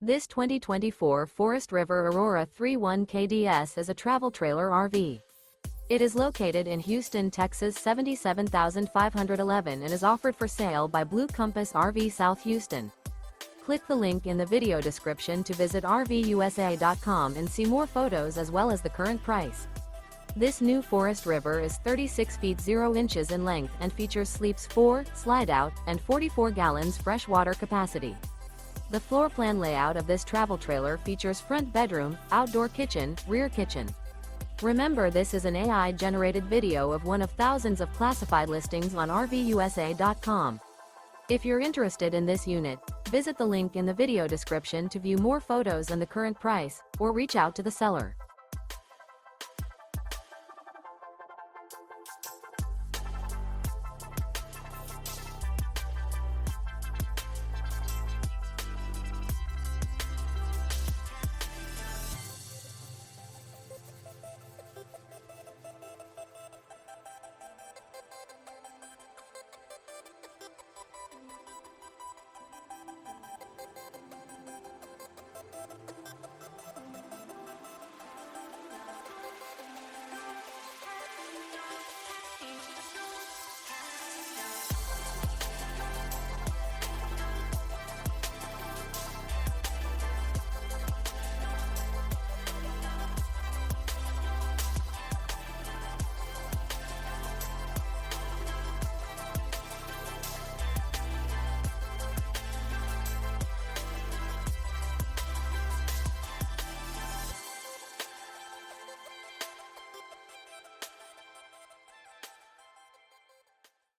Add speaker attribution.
Speaker 1: This 2024 Forest River Aurora 31 KDS is a travel trailer RV. It is located in Houston, Texas 77511 and is offered for sale by Blue Compass RV South Houston. Click the link in the video description to visit RVUSA.com and see more photos as well as the current price. This new Forest River is 36 feet 0 inches in length and features sleeps 4, slide-out, and 44 gallons fresh water capacity. The floor plan layout of this travel trailer features front bedroom, outdoor kitchen, rear kitchen. Remember, this is an AI-generated video of one of thousands of classified listings on RVUSA.com. If you're interested in this unit, visit the link in the video description to view more photos and the current price, or reach out to the seller.